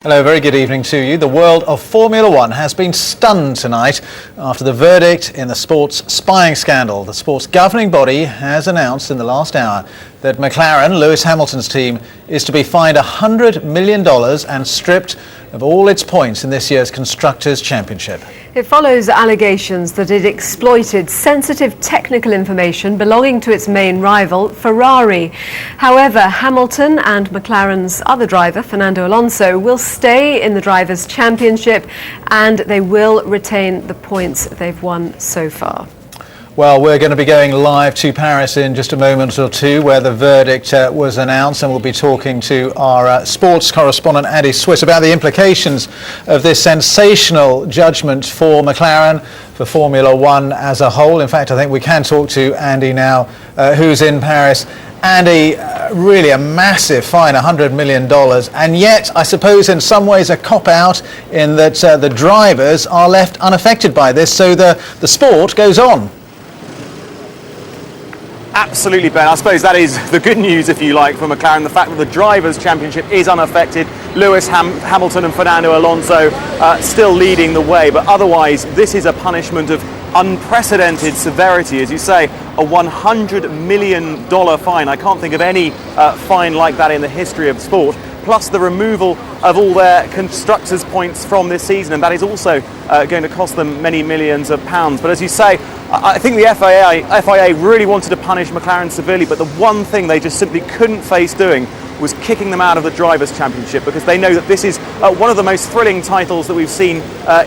Hello, very good evening to you. The world of Formula One has been stunned tonight after the verdict in the sports spying scandal. The sports governing body has announced in the last hour that McLaren, Lewis Hamilton's team, is to be fined $100 million and stripped of all its points in this year's Constructors' Championship. It follows allegations that it exploited sensitive technical information belonging to its main rival, Ferrari. However, Hamilton and McLaren's other driver, Fernando Alonso, will stay in the Drivers' Championship and they will retain the points they've won so far. Well, we're going to be going live to Paris in just a moment or two where the verdict was announced, and we'll be talking to our sports correspondent Andy Swiss about the implications of this sensational judgment for McLaren, for Formula One as a whole. In fact, I think we can talk to Andy now, who's in Paris. Andy, really a massive fine, $100 million, and yet I suppose in some ways a cop-out in that the drivers are left unaffected by this, so the sport goes on. Absolutely, Ben. I suppose that is the good news, if you like, for McLaren. The fact that the Drivers' Championship is unaffected. Lewis Hamilton and Fernando Alonso still leading the way. But otherwise, this is a punishment of unprecedented severity. As you say, a $100 million fine. I can't think of any fine like that in the history of sport. Plus the removal of all their constructors' points from this season, and that is also going to cost them many millions of pounds. But as you say, I think the FIA really wanted to punish McLaren severely, but the one thing they just simply couldn't face doing was kicking them out of the Drivers' Championship, because they know that this is one of the most thrilling titles that we've seen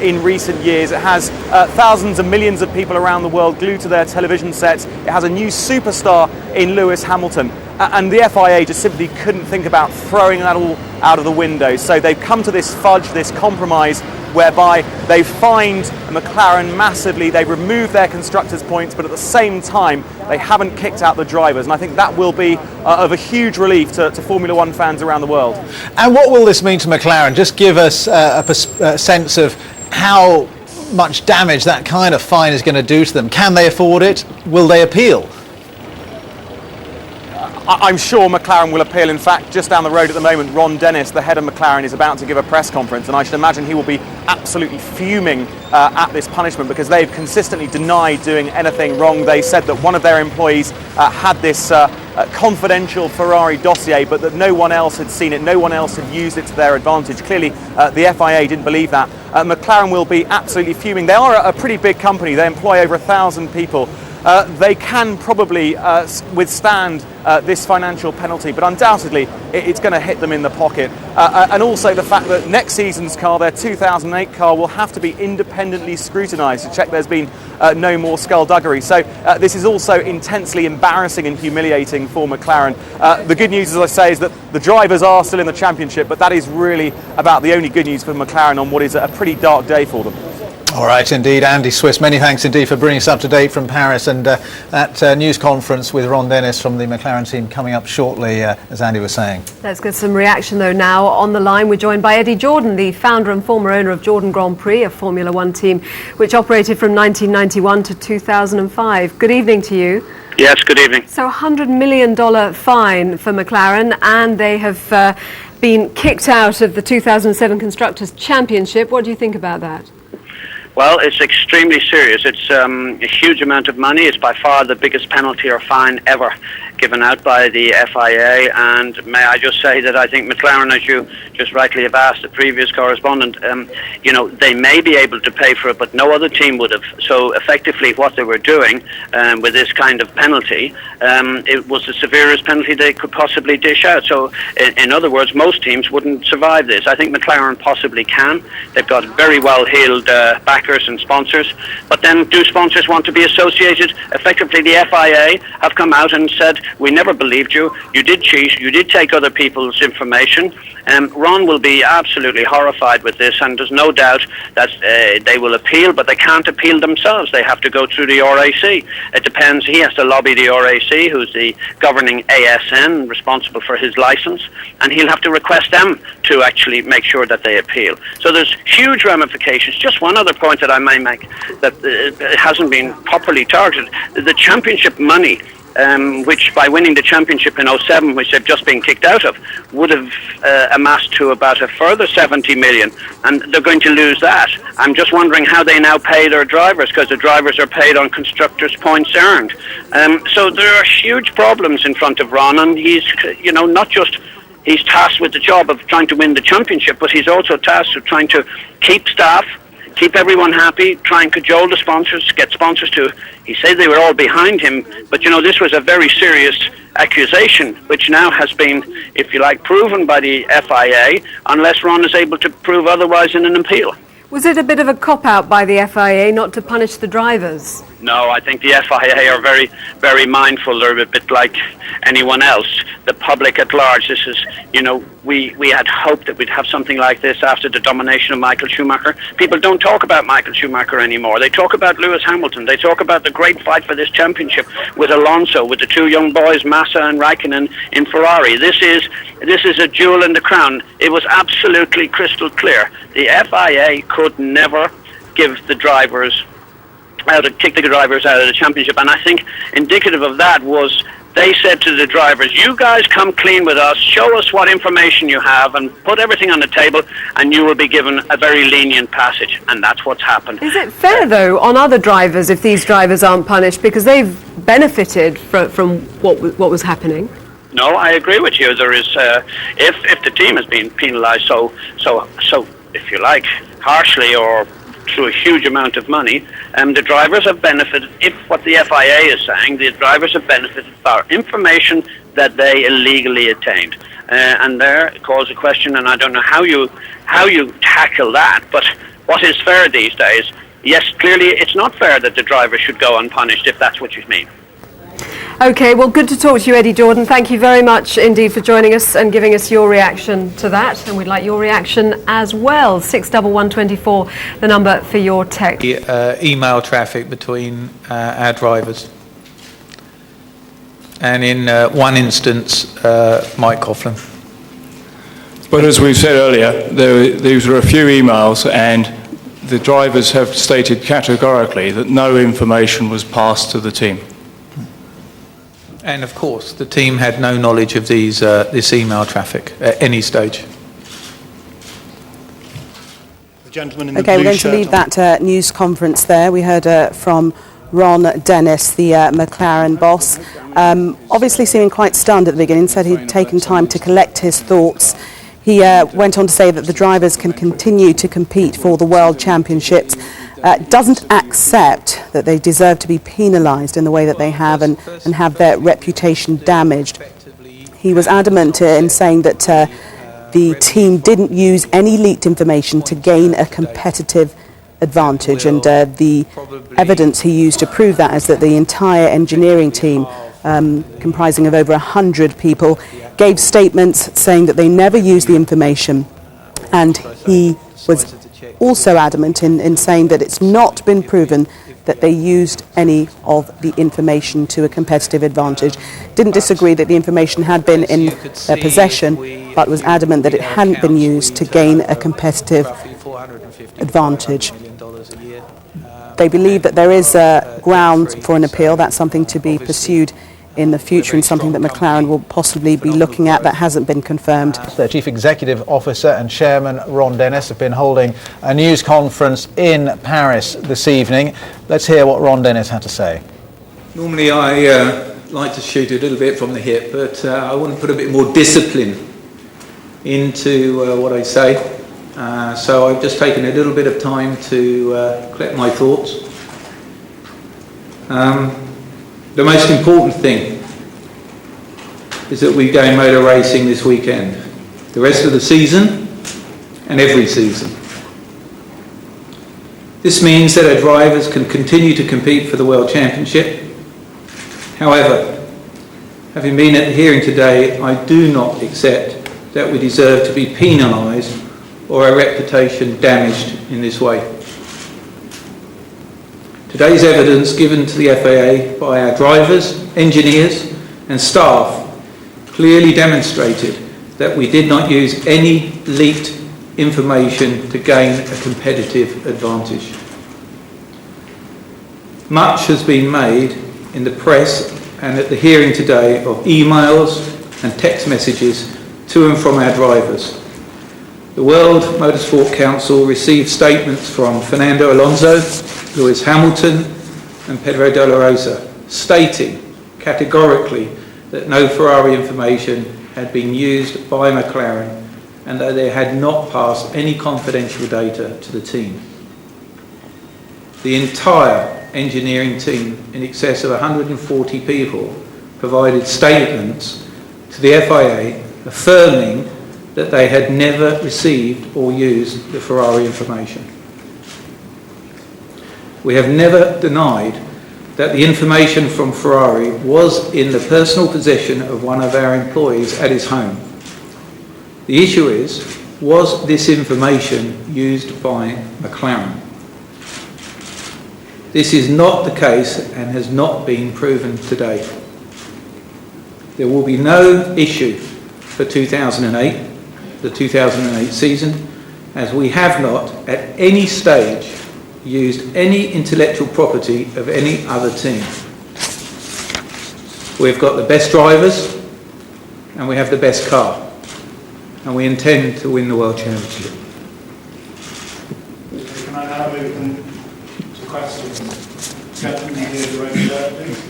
in recent years. It has thousands and millions of people around the world glued to their television sets. It has a new superstar in Lewis Hamilton. And the FIA just simply couldn't think about throwing that all out of the window. So they've come to this fudge, this compromise, whereby they've fined McLaren massively. They've removed their constructors' points, but at the same time, they haven't kicked out the drivers. And I think that will be of a huge relief to Formula One fans around the world. And what will this mean to McLaren? Just give us a sense of how much damage that kind of fine is going to do to them. Can they afford it? Will they appeal? I'm sure McLaren will appeal. In fact, just down the road at the moment, Ron Dennis, the head of McLaren, is about to give a press conference, and I should imagine he will be absolutely fuming at this punishment, because they've consistently denied doing anything wrong. They said that one of their employees had this confidential Ferrari dossier, but that no one else had seen it, no one else had used it to their advantage. Clearly, the FIA didn't believe that. McLaren will be absolutely fuming. They are a pretty big company. They employ over 1,000 people. They can probably withstand this financial penalty, but undoubtedly it's going to hit them in the pocket. And also the fact that next season's car, their 2008 car, will have to be independently scrutinised to check there's been no more skullduggery. So this is also intensely embarrassing and humiliating for McLaren. The good news, as I say, is that the drivers are still in the championship, but that is really about the only good news for McLaren on what is a pretty dark day for them. All right, indeed. Andy Swiss, many thanks indeed for bringing us up to date from Paris, and that news conference with Ron Dennis from the McLaren team coming up shortly, as Andy was saying. Let's get some reaction though now. On the line we're joined by Eddie Jordan, the founder and former owner of Jordan Grand Prix, a Formula One team which operated from 1991 to 2005. Good evening to you. Yes, good evening. So $100 million fine for McLaren, and they have been kicked out of the 2007 Constructors' Championship. What do you think about that? Well, it's extremely serious. It's a huge amount of money. It's by far the biggest penalty or fine ever given out by the FIA, and may I just say that I think McLaren, as you just rightly have asked the previous correspondent, they may be able to pay for it, but no other team would have. So effectively what they were doing with this kind of penalty, it was the severest penalty they could possibly dish out. So in other words, most teams wouldn't survive this. I think McLaren possibly can. They've got very well-heeled backers and sponsors, but then do sponsors want to be associated? Effectively the FIA have come out and said, we never believed you, you did cheat, you did take other people's information. Ron will be absolutely horrified with this, and there's no doubt that they will appeal, but they can't appeal themselves. They have to go through the RAC. It depends. He has to lobby the RAC, who's the governing ASN, responsible for his licence, and he'll have to request them to actually make sure that they appeal. So there's huge ramifications. Just one other point that I may make that hasn't been properly targeted. The championship money which by winning the championship in 07, which they've just been kicked out of, would have amassed to about a further 70 million, and they're going to lose that. I'm just wondering how they now pay their drivers, because the drivers are paid on constructors' points earned. So there are huge problems in front of Ron, and he's, not just he's tasked with the job of trying to win the championship, but he's also tasked with trying to keep staff, keep everyone happy, try and cajole the sponsors, get sponsors to... He said they were all behind him, but this was a very serious accusation, which now has been, if you like, proven by the FIA, unless Ron is able to prove otherwise in an appeal. Was it a bit of a cop-out by the FIA not to punish the drivers? No, I think the FIA are very, very mindful. They're a bit like anyone else. The public at large, this is, we had hoped that we'd have something like this after the domination of Michael Schumacher. People don't talk about Michael Schumacher anymore. They talk about Lewis Hamilton. They talk about the great fight for this championship with Alonso, with the two young boys, Massa and Raikkonen in Ferrari. This is a jewel in the crown. It was absolutely crystal clear. The FIA could never give the drivers kick the drivers out of the championship, and I think indicative of that was they said to the drivers, you guys come clean with us, show us what information you have and put everything on the table, and you will be given a very lenient passage, and that's what's happened. Is it fair though on other drivers if these drivers aren't punished, because they've benefited from what was happening? No, I agree with you. There is if the team has been penalised so if you like harshly or through a huge amount of money, the drivers have benefited. If what the FIA is saying, the drivers have benefited for information that they illegally attained, and there calls a question. And I don't know how you tackle that. But what is fair these days? Yes, clearly it's not fair that the drivers should go unpunished, if that's what you mean. OK, well, good to talk to you, Eddie Jordan. Thank you very much indeed for joining us and giving us your reaction to that. And we'd like your reaction as well. 61124, the number for your text. Email traffic between our drivers. And in one instance, Mike Coughlin. But as we've said earlier, these were a few emails, and the drivers have stated categorically that no information was passed to the team. And of course, the team had no knowledge of this email traffic at any stage. The gentleman in the Okay, blue we're going to shirt leave that news conference there. We heard from Ron Dennis, the McLaren boss, obviously seeming quite stunned at the beginning, said he'd taken time to collect his thoughts. He went on to say that the drivers can continue to compete for the World Championships, doesn't accept that they deserve to be penalised in the way that they have and have their reputation damaged. He was adamant in saying that the team didn't use any leaked information to gain a competitive advantage, and the evidence he used to prove that is that the entire engineering team, comprising of over 100 people, gave statements saying that they never used the information, and he was also adamant in saying that it's not been proven that they used any of the information to a competitive advantage. Didn't disagree that the information had been in their possession, but was adamant that it hadn't been used to gain a competitive advantage. They believe that there is ground for an appeal. That's something to be pursued in the future and something that McLaren will possibly be looking at. That hasn't been confirmed. Their Chief Executive Officer and Chairman Ron Dennis have been holding a news conference in Paris this evening. Let's hear what Ron Dennis had to say. Normally I like to shoot a little bit from the hip, but I want to put a bit more discipline into what I say. So I've just taken a little bit of time to collect my thoughts. The most important thing is that we go motor racing this weekend, the rest of the season and every season. This means that our drivers can continue to compete for the World Championship. However, having been at the hearing today, I do not accept that we deserve to be penalised or our reputation damaged in this way. Today's evidence given to the FAA by our drivers, engineers and staff clearly demonstrated that we did not use any leaked information to gain a competitive advantage. Much has been made in the press and at the hearing today of emails and text messages to and from our drivers. The World Motorsport Council received statements from Fernando Alonso, Lewis Hamilton and Pedro de la Rosa, stating categorically that no Ferrari information had been used by McLaren and that they had not passed any confidential data to the team. The entire engineering team, in excess of 140 people, provided statements to the FIA affirming that they had never received or used the Ferrari information. We have never denied that the information from Ferrari was in the personal possession of one of our employees at his home. The issue is, was this information used by McLaren? This is not the case and has not been proven to date. There will be no issue for 2008, the 2008 season, as we have not at any stage used any intellectual property of any other team. We've got the best drivers and we have the best car, and we intend to win the World Championship. Can I now move to questions? Gentlemen here, the red shirt, please.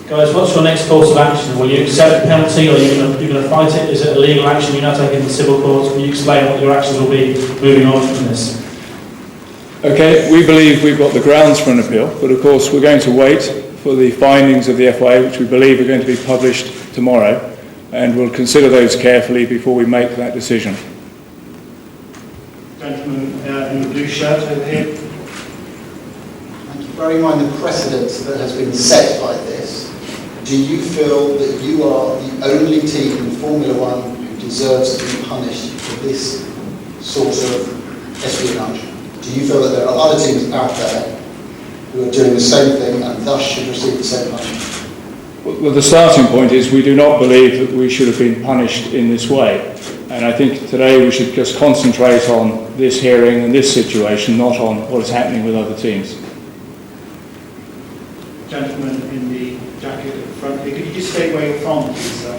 Guys, what's your next course of action? Will you accept the penalty, or are you going to fight it? Is it a legal action? You're now taking the civil courts. Can you explain what your actions will be moving on from this? Okay, we believe we've got the grounds for an appeal, but of course we're going to wait for the findings of the FIA, which we believe are going to be published tomorrow, and we'll consider those carefully before we make that decision. Gentleman in the blue shirt over here. Thank you. Bearing in mind the precedent that has been set by this, do you feel that you are the only team in Formula One who deserves to be punished for this sort of espionage? Do you feel that there are other teams out there who are doing the same thing and thus should receive the same punishment? Well, the starting point is we do not believe that we should have been punished in this way. And I think today we should just concentrate on this hearing and this situation, not on what is happening with other teams. Gentleman in the jacket at the front here. Could you just state where you're from, please, sir?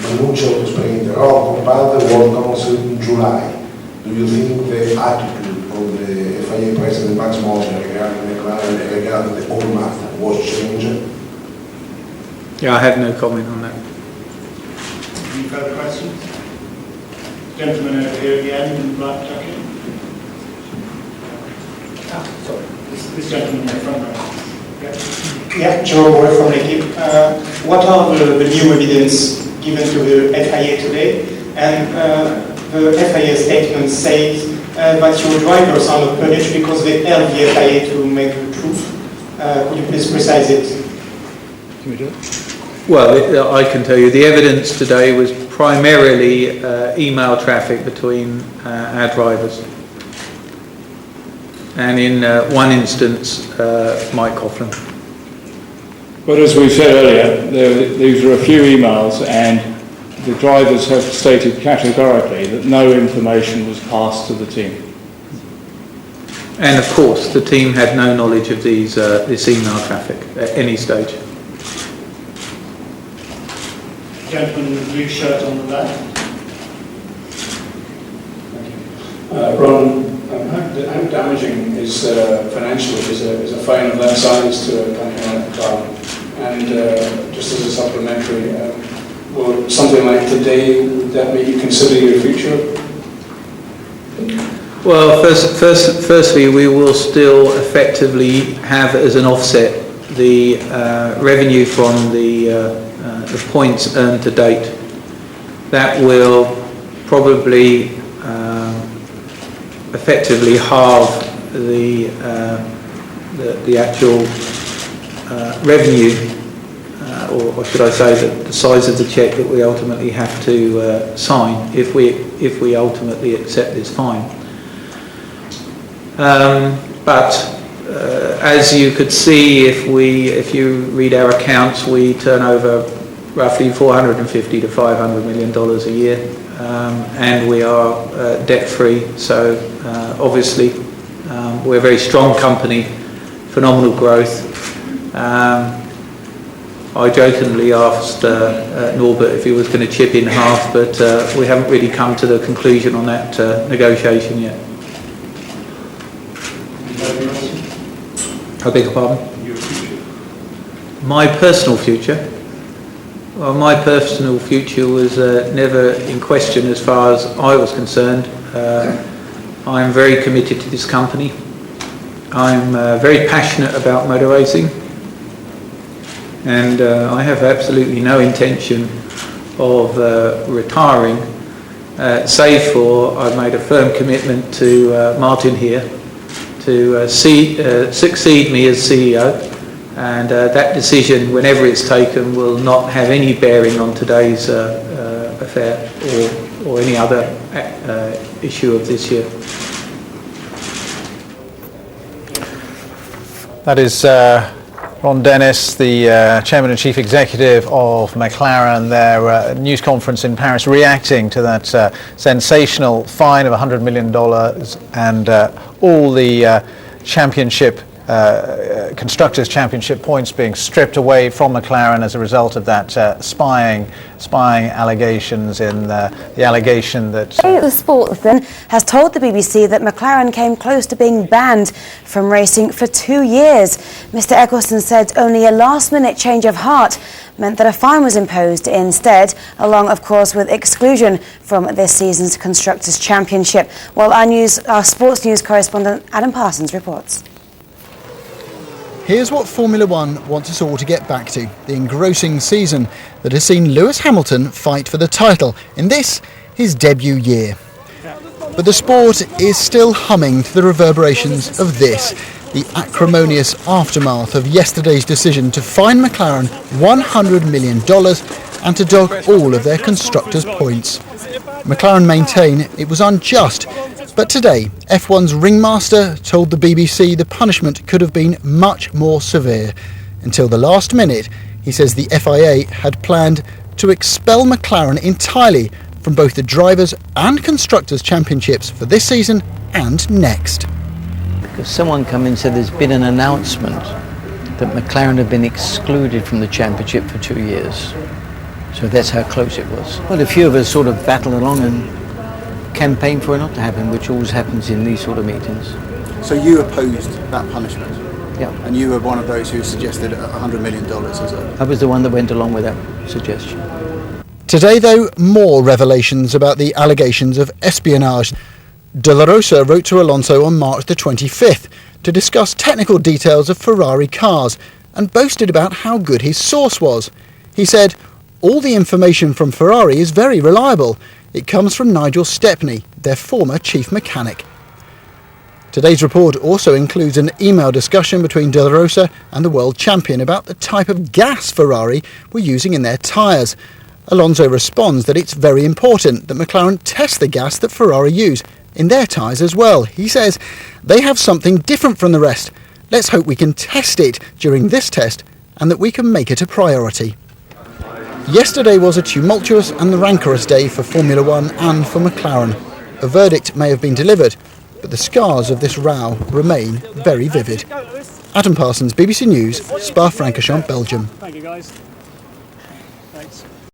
Manuccio to Spain. About the World Council in July, do you think the attitude of the FIA President Max Moser regarding McLaren and regarding the whole matter was changed? Yeah, I have no comment on that. Any further questions? Gentleman over here at the end in the black jacket. Sorry. This gentleman in the front row. Yeah, Joe Moore from L'Equipe. What are the new evidence given to the FIA today? And the FIA statement says that your drivers are not punished because they help the FIA to make the truth. Could you please precise it? Can we do it? Well, I can tell you the evidence today was primarily email traffic between our drivers. And in one instance, Mike Coughlin. But as we said earlier, these were a few emails, and the drivers have stated categorically that no information was passed to the team. And of course, the team had no knowledge of this email traffic at any stage. Gentleman in the blue shirt on the left. Thank you. Ron, how damaging is financially is a fine of that size to a company like McLaren? And just as a supplementary, will something like today, would that make you consider your future? Well, firstly, we will still effectively have as an offset the revenue from the points earned to date. That will probably effectively halve the actual revenue, or should I say the size of the cheque that we ultimately have to sign if we ultimately accept this fine. But as you could see, if you read our accounts, we turn over roughly $450 to $500 million a year, and we are debt-free. So obviously, we're a very strong company, phenomenal growth. I jokingly asked Norbert if he was going to chip in half, but we haven't really come to the conclusion on that negotiation yet. I beg your pardon? My personal future? Well, my personal future was never in question as far as I was concerned. I am very committed to this company. I'm very passionate about motor racing, and I have absolutely no intention of retiring, save for I've made a firm commitment to Martin here to succeed me as CEO, and that decision, whenever it's taken, will not have any bearing on today's affair or any other issue of this year. That is Ron Dennis, the Chairman and Chief Executive of McLaren, their news conference in Paris, reacting to that sensational fine of $100 million and all the championship Constructors' Championship points being stripped away from McLaren as a result of that spying allegations in the allegation that... The Sportsman has told the BBC that McLaren came close to being banned from racing for 2 years. Mr Eccleston said only a last-minute change of heart meant that a fine was imposed instead, along, of course, with exclusion from this season's Constructors' Championship. Well, our sports news correspondent Adam Parsons reports. Here's what Formula One wants us all to get back to, the engrossing season that has seen Lewis Hamilton fight for the title in this, his debut year. But the sport is still humming to the reverberations of this, the acrimonious aftermath of yesterday's decision to fine McLaren $100 million and to dock all of their constructors' points. McLaren maintain it was unjust, but today F1's ringmaster told the BBC the punishment could have been much more severe. Until the last minute, he says the FIA had planned to expel McLaren entirely from both the Drivers' and Constructors' Championships for this season and next. Because someone come in and said there's been an announcement that McLaren have been excluded from the championship for 2 years. So that's how close it was. Well, a few of us sort of battled along and campaigned for it not to happen, which always happens in these sort of meetings. So you opposed that punishment? Yeah. And you were one of those who suggested $100 million as a... I was the one that went along with that suggestion. Today, though, more revelations about the allegations of espionage. De La Rosa wrote to Alonso on March the 25th to discuss technical details of Ferrari cars and boasted about how good his source was. He said, "All the information from Ferrari is very reliable. It comes from Nigel Stepney, their former chief mechanic." Today's report also includes an email discussion between De La Rosa and the world champion about the type of gas Ferrari were using in their tyres. Alonso responds that it's very important that McLaren test the gas that Ferrari use in their tyres as well. He says, "They have something different from the rest. Let's hope we can test it during this test and that we can make it a priority." Yesterday was a tumultuous and rancorous day for Formula One and for McLaren. A verdict may have been delivered, but the scars of this row remain very vivid. Adam Parsons, BBC News, Spa-Francorchamps, Belgium. Thank you, guys.